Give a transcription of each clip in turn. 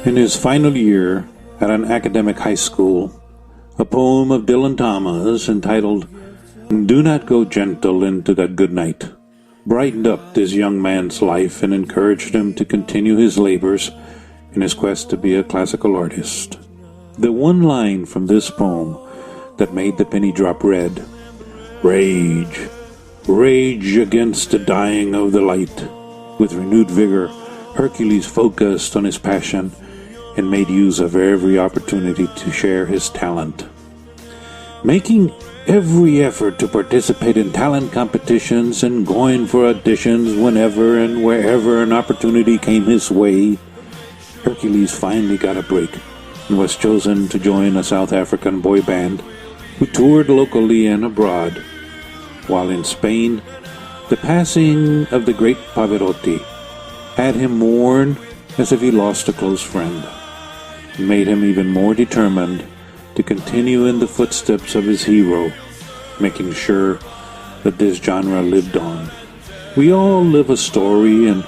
In his final year at an academic high school, a poem of Dylan Thomas entitled "Do Not Go Gentle into That Good Night" brightened up this young man's life and encouraged him to continue his labors in his quest to be a classical artist. The one line from this poem that made the penny drop read, "Rage, rage against the dying of the light." With renewed vigor, Hercules focused on his passion and made use of every opportunity to share his talent. Making every effort to participate in talent competitions and going for auditions whenever and wherever an opportunity came his way, Hercules finally got a break and was chosen to join a South African boy band who toured locally and abroad. While in Spain, the passing of the great Pavarotti had him mourn as if he lost a close friend. It made him even more determined to continue in the footsteps of his hero, making sure that this genre lived on. We all live a story, and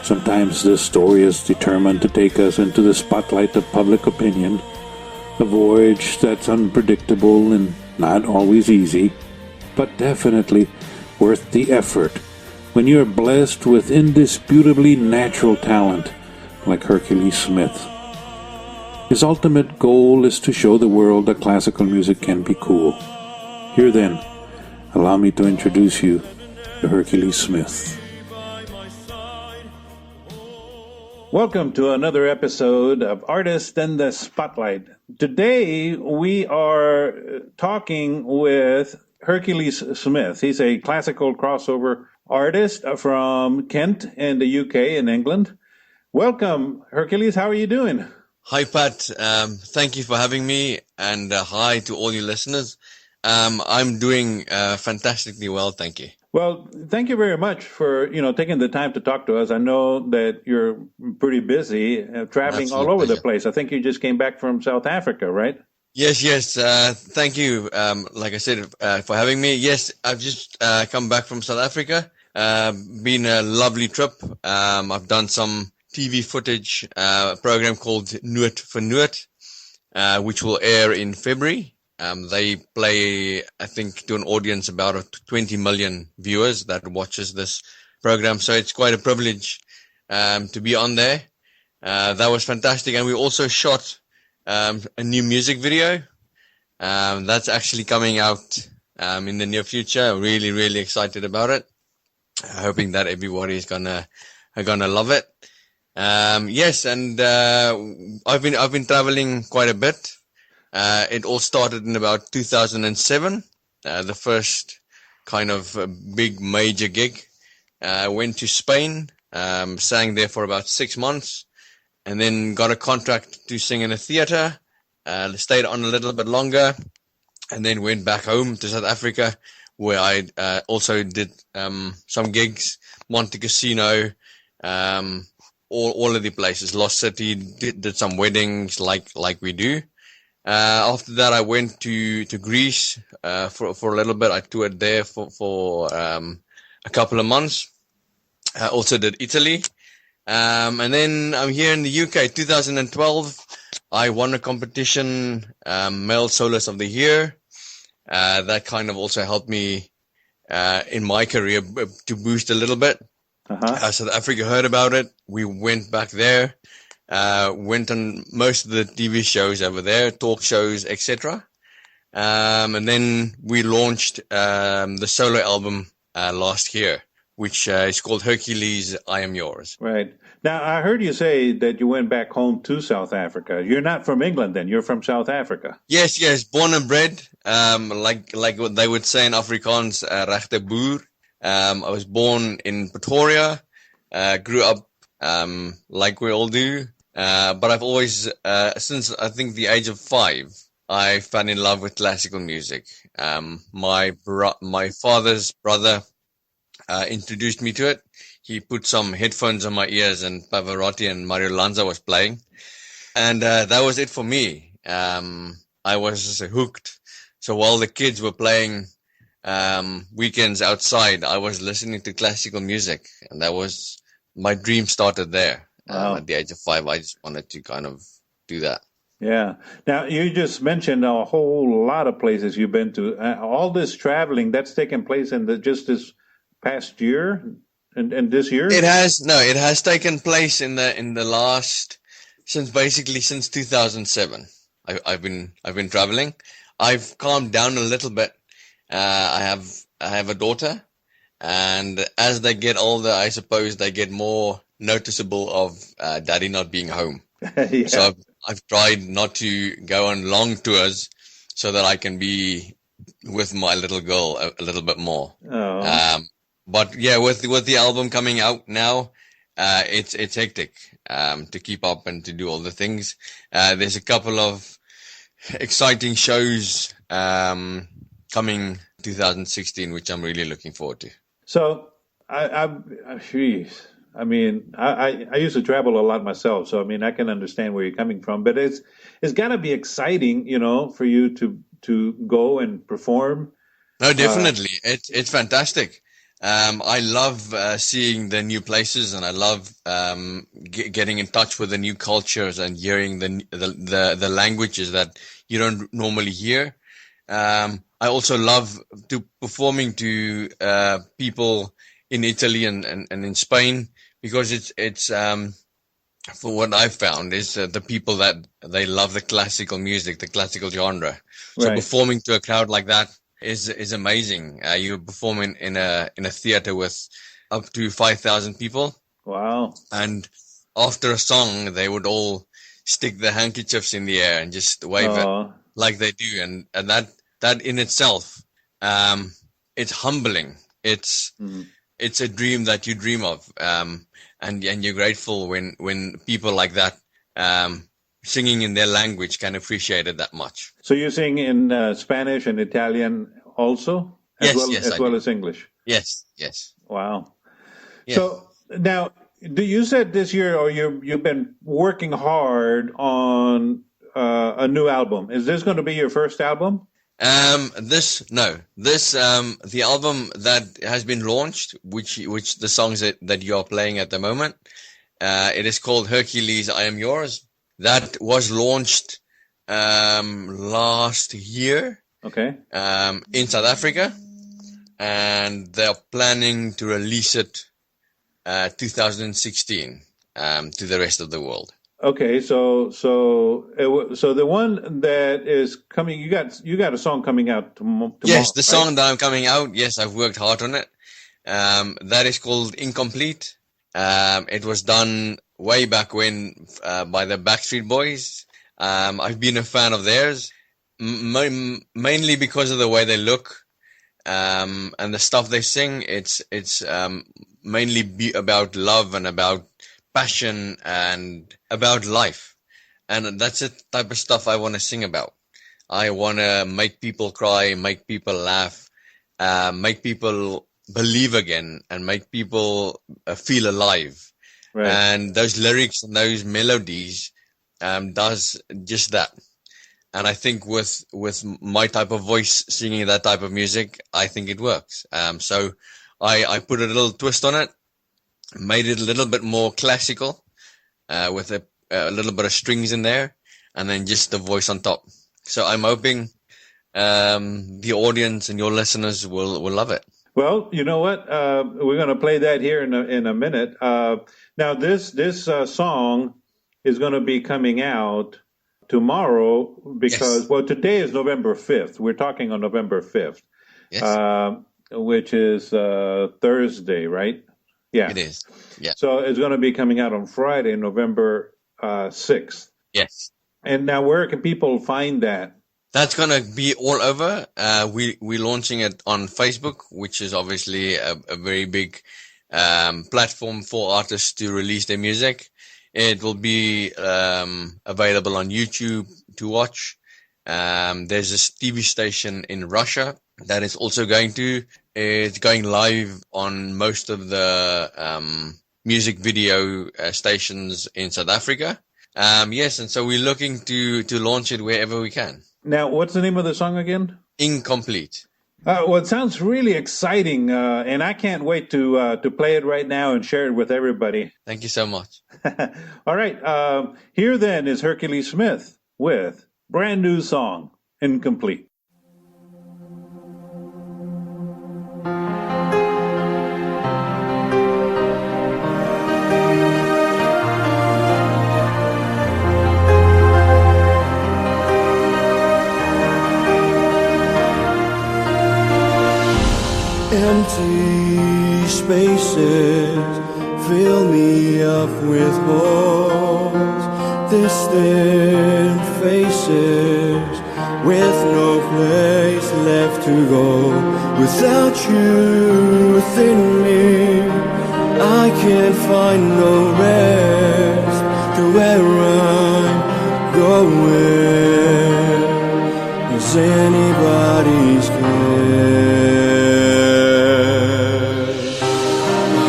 sometimes this story is determined to take us into the spotlight of public opinion, a voyage that's unpredictable and not always easy, but definitely worth the effort when you are blessed with indisputably natural talent like Hercules Smith. His ultimate goal is to show the world that classical music can be cool. Here then, allow me to introduce you to Hercules Smith. Welcome to another episode of Artist in the Spotlight. Today we are talking with Hercules Smith. He's a classical crossover artist from Kent in the UK in England. Welcome, Hercules. How are you doing? Hi, Pat. Thank you for having me, and hi to all your listeners. I'm doing fantastically well, thank you. Well, thank you very much for taking the time to talk to us. I know that you're pretty busy traveling all over the place. I think you just came back from South Africa, right? Yes. Thank you. Like I said, for having me. Yes, I've just come back from South Africa. Been a lovely trip. I've done some TV footage, program called Noot for Noot, which will air in February. They play, I think, to an audience about 20 million viewers that watches this program. So it's quite a privilege to be on there. That was fantastic. And we also shot a new music video. That's actually coming out in the near future. Really, really excited about it. Hoping that everybody is gonna love it. Yes, and I've been traveling quite a bit. It all started in about 2007. The first kind of big major gig. I went to Spain, sang there for about 6 months, and then got a contract to sing in a theater. Stayed on a little bit longer, and then went back home to South Africa, where I also did some gigs, Monte Casino, all of the places, Lost City, did some weddings like we do. After that, I went to Greece for a little bit. I toured there for a couple of months. I also did Italy. And then I'm here in the UK. 2012, I won a competition, Male Soloist of the Year. That kind of also helped me in my career to boost a little bit. South Africa heard about it. We went back there, went on most of the TV shows over there, talk shows, etc. And then we launched the solo album last year, which is called Hercules, I Am Yours. Right. Now, I heard you say that you went back home to South Africa. You're not from England then, you're from South Africa. Yes, born and bred, like what they would say in Afrikaans, regte boer. I was born in Pretoria, grew up like we all do, but I've always, since I think the age of 5, I fell in love with classical music. My father's brother introduced me to it. He put some headphones on my ears and Pavarotti and Mario Lanza was playing. And that was it for me. I was hooked. So while the kids were playing weekends outside, I was listening to classical music. And that was, my dream started there. At the age of 5, I just wanted to kind of do that. Yeah. Now, you just mentioned a whole lot of places you've been to. All this traveling that's taken place in just this past year and this year? It has taken place in the last since 2007. I've been traveling. I've calmed down a little bit. I have a daughter, and as they get older, I suppose they get more noticeable of daddy not being home. Yeah. So I've tried not to go on long tours so that I can be with my little girl a little bit more. Oh. But yeah, with the album coming out now, it's hectic to keep up and to do all the things. There's a couple of exciting shows coming 2016, which I'm really looking forward to. So geez. I mean, I used to travel a lot myself, so I mean, I can understand where you're coming from. But it's got to be exciting, for you to go and perform. No, definitely, it's fantastic. I love seeing the new places, and I love getting in touch with the new cultures and hearing the languages that you don't normally hear. I also love performing to people in Italy and in Spain, because it's for what I've found is the people that they love the classical music, the classical genre. So performing to a crowd like that is amazing. You're performing in a theater with up to 5,000 people. Wow. And after a song, they would all stick their handkerchiefs in the air and just wave it like they do. And that in itself, it's humbling. It's a dream that you dream of. And you're grateful when people like that, singing in their language can appreciate it that much. So you sing in Spanish and Italian also? As well as English? Yes. Wow. Yes. So now, you said this year, or you've been working hard on a new album. Is this going to be your first album? The album that has been launched, which the songs that you are playing at the moment, it is called Hercules, I Am Yours. That was launched last year. Okay. In South Africa, and they're planning to release it 2016 to the rest of the world. Okay, so the one that is coming, you got a song coming out tomorrow. Yes, the song that I'm coming out. Yes, I've worked hard on it. That is called Incomplete. It was done way back when by the Backstreet Boys. I've been a fan of theirs, mainly because of the way they look and the stuff they sing. It's mainly about love and about passion and about life, and that's the type of stuff I want to sing about. I want to make people cry, make people laugh, make people believe again, and make people feel alive. Right. And those lyrics and those melodies does just that. And I think with my type of voice singing that type of music, I think it works. So I put a little twist on it, made it a little bit more classical, with a little bit of strings in there, and then just the voice on top. So I'm hoping the audience and your listeners will love it. Well, you know what? We're going to play that here in a minute. Now, this song is going to be coming out tomorrow because, yes. Well, today is November 5th. We're talking on November 5th, yes. Which is Thursday, right? Yeah. It is. Yeah. So it's going to be coming out on Friday, November 6th. Yes. And now where can people find that? That's going to be all over. We're launching it on Facebook, which is obviously a very big platform for artists to release their music. It will be available on YouTube to watch. There's this TV station in Russia that is also it's going live on most of the music video stations in South Africa. Yes, and so we're looking to launch it wherever we can. Now, what's the name of the song again? Incomplete. Well, it sounds really exciting, and I can't wait to play it right now and share it with everybody. Thank you so much. All right, here then is Hercules Smith with brand new song, Incomplete. Empty spaces fill me up with holes, distant faces with no place left to go. Without you within me, I can't find no rest to where I'm going. Is anybody's care?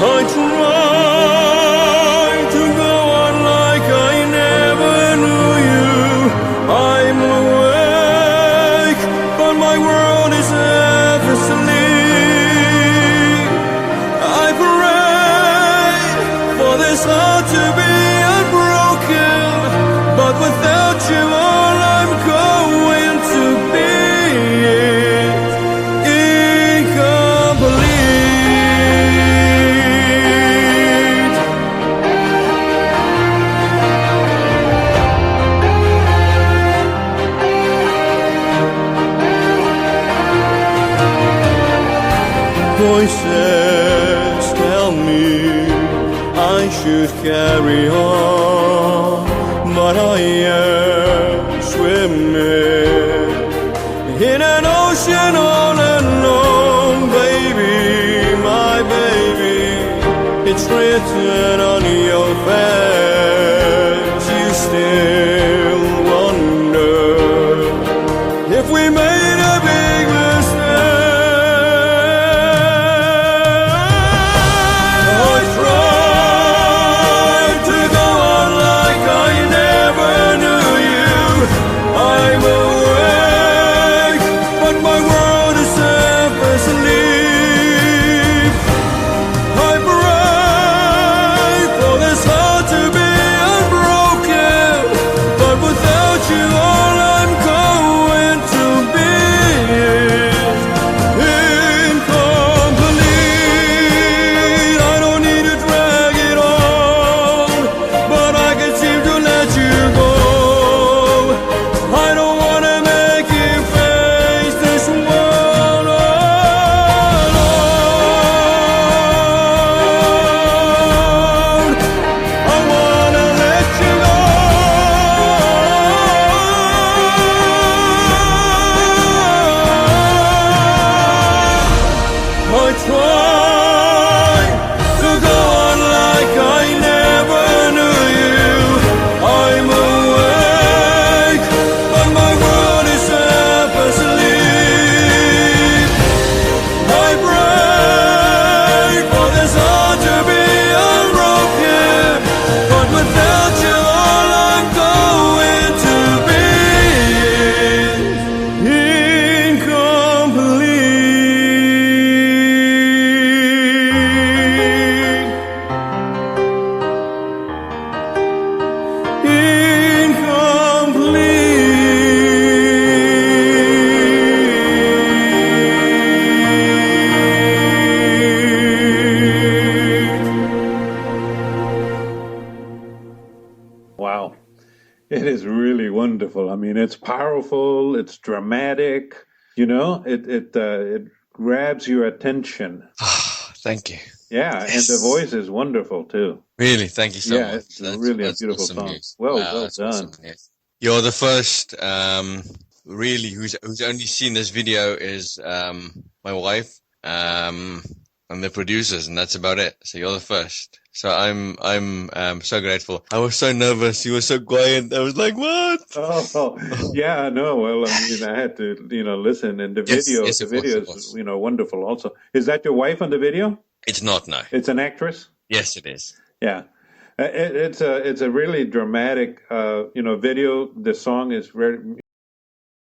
I try to go on like I never knew you. I'm awake, but my world is half asleep. I pray for this heart to be unbroken, but without you all I'm going to be incomplete. Voices tell me I should carry on, but I am swimming in an ocean all alone, baby, my baby. It's written on your face. You still wonder if we made a big mistake. I tried to go on like I never knew you. I'm awake, but my world is half asleep. I pray for this heart to be unbroken, but without you all I'm going to be incomplete. I don't need to drag it on, but I can seem to let you go. I don't want to make you face this world alone. I want to let you go. I try to go on like I never knew you. I'm awake, but my world is half asleep. I pray for this heart to be unbroken, but without you all I'm going to be Wow. It is really wonderful. I mean, it's powerful, it's dramatic, it grabs your attention. Thank you. Yeah, and the Yes. voice is wonderful too. Really, thank you so Yeah, much. it's really a beautiful awesome song. news. Well That's done. awesome. Yes. You're the first, really, who's only seen this video is my wife, and the producers, and that's about it. So you're the first. So I'm so grateful. I was so nervous. You were so quiet. I was like, what? Oh, yeah, no. Well, I mean, I had to, listen, and the Yes, video, yes, the of course, video of is, course. wonderful also. Is that your wife on the video? It's not, no. It's an actress? Yes, it is. Yeah. It's a really dramatic, video. The song is very,